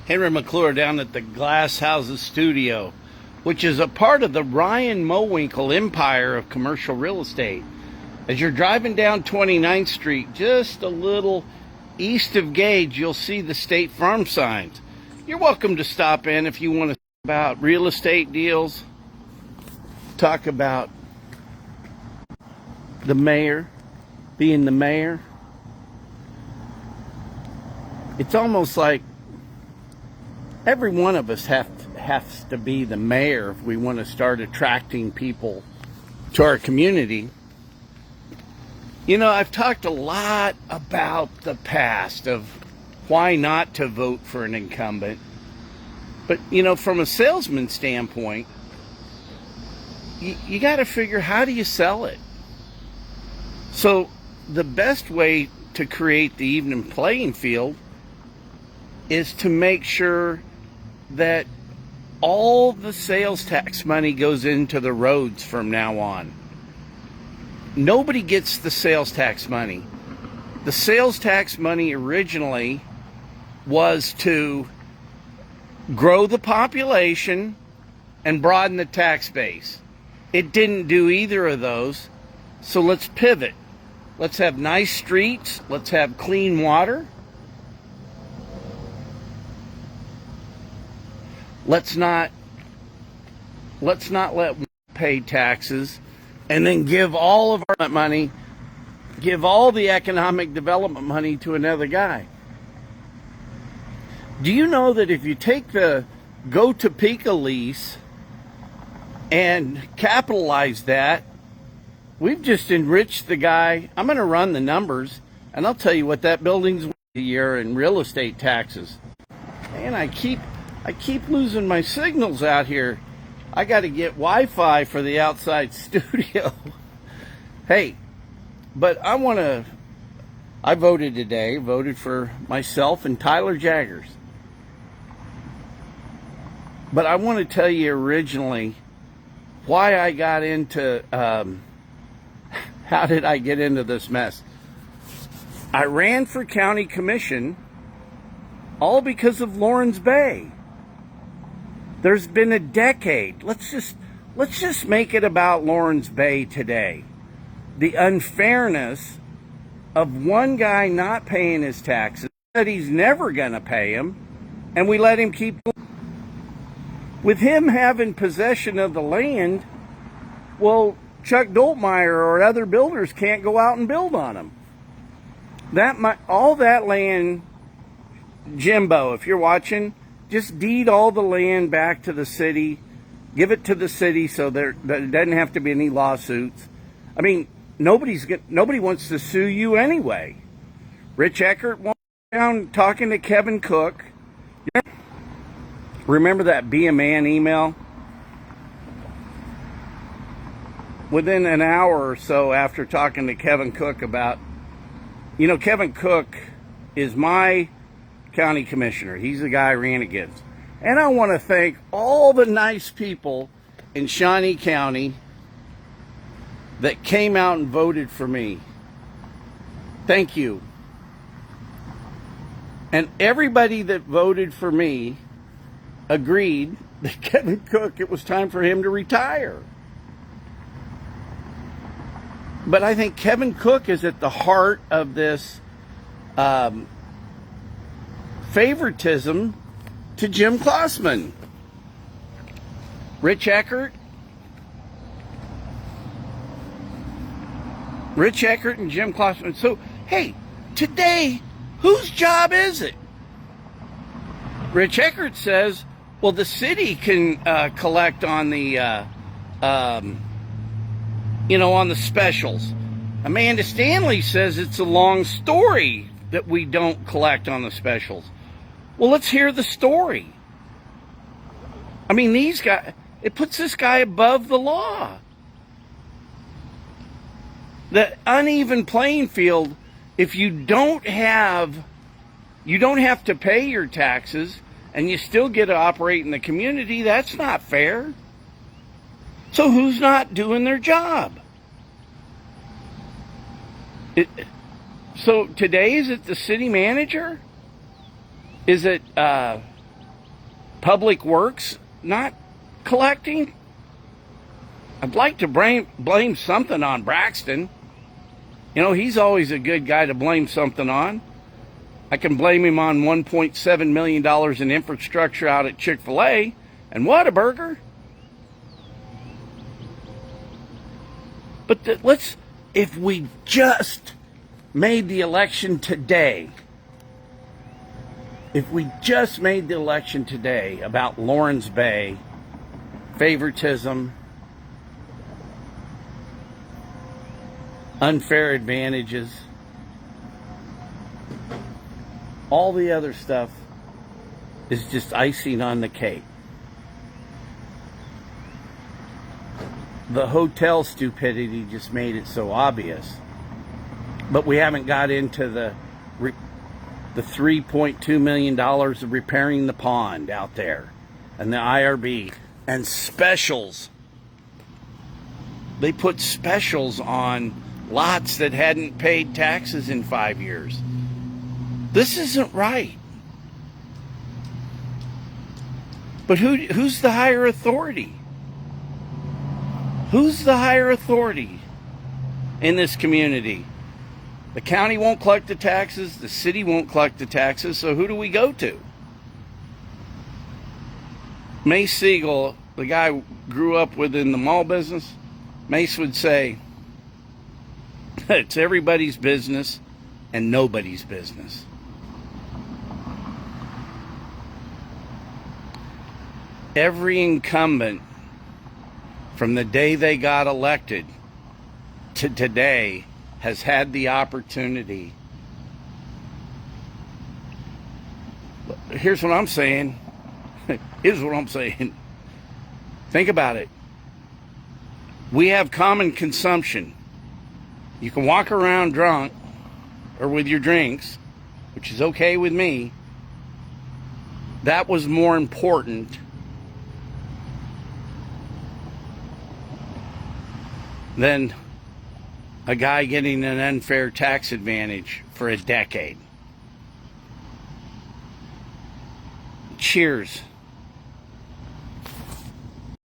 Henry McClure down at the Glass Houses Studio, which is a part of the Ryan Mowinkle empire of commercial real estate. As you're driving down 29th Street, just a little east of Gage, you'll see the State Farm signs. You're welcome to stop in if you want to talk about real estate deals, talk about the mayor, being the mayor. It's almost like every one of us has to be the mayor if we want to start attracting people to our community. You know, I've talked a lot about the past of why not to vote for an incumbent. But, you know, from a salesman standpoint, you got to figure, how do you sell it? So the best way to create the even playing field is to make sure that all the sales tax money goes into the roads from now on. Nobody gets the sales tax money. The sales tax money originally was to grow the population and broaden the tax base. It didn't do either of those, so let's pivot. Let's have nice streets, let's have clean water. Let's not let pay taxes and then give all of our money, give all the economic development money to another guy. Do you know that if you take the Go Topeka lease and capitalize that, we've just enriched the guy? I'm going to run the numbers, and I'll tell you what that building's worth a year in real estate taxes. And I keep losing my signals out here. I got to get Wi-Fi for the outside studio. Hey, but I voted today, voted for myself and Tyler Jaggers. But I want to tell you originally why I got into, how did I get into this mess? I ran for county commission all because of Lawrence Bay. There's been a decade. Let's just make it about Lawrence Bay today. The unfairness of one guy not paying his taxes, that he's never going to pay him, and we let him keep going. With him having possession of the land, well, Chuck Doltmeyer or other builders can't go out and build on him. All that land, Jimbo, if you're watching, just deed all the land back to the city, give it to the city so there doesn't have to be any lawsuits. I mean, nobody wants to sue you anyway. Rich Eckert went down talking to Kevin Cook. Remember that Be a Man email? Within an hour or so after talking to Kevin Cook about, Kevin Cook is my county commissioner. He's the guy I ran against. And I want to thank all the nice people in Shawnee County that came out and voted for me. Thank you. And everybody that voted for me agreed that Kevin Cook, it was time for him to retire. But I think Kevin Cook is at the heart of this favoritism to Jim Klossman. Rich Eckert and Jim Klossman. So, hey, today, whose job is it? Rich Eckert says, well, the city can collect on the, on the specials. Amanda Stanley says it's a long story that we don't collect on the specials. Well, let's hear the story. I mean, these guys, it puts this guy above the law. The uneven playing field, if you don't have to pay your taxes and you still get to operate in the community, that's not fair. So who's not doing their job? So today, is it the city manager? Is it Public Works not collecting? I'd like to blame something on Braxton. You know, he's always a good guy to blame something on. I can blame him on $1.7 million in infrastructure out at Chick-fil-A and Whataburger. But if we just made the election today, about Lawrence Bay, favoritism, unfair advantages, all the other stuff is just icing on the cake. The hotel stupidity just made it so obvious. But we haven't got into the $3.2 million of repairing the pond out there, and the IRB, and specials. They put specials on lots that hadn't paid taxes in 5 years. This isn't right. But who's the higher authority? Who's the higher authority in this community? The county won't collect the taxes. The city won't collect the taxes. So who do we go to? Mace Siegel, the guy who grew up within the mall business, Mace would say, it's everybody's business and nobody's business. Every incumbent from the day they got elected to today has had the opportunity. Here's what I'm saying. Think about it. We have common consumption. You can walk around drunk or with your drinks, which is okay with me. That was more important than a guy getting an unfair tax advantage for a decade. Cheers.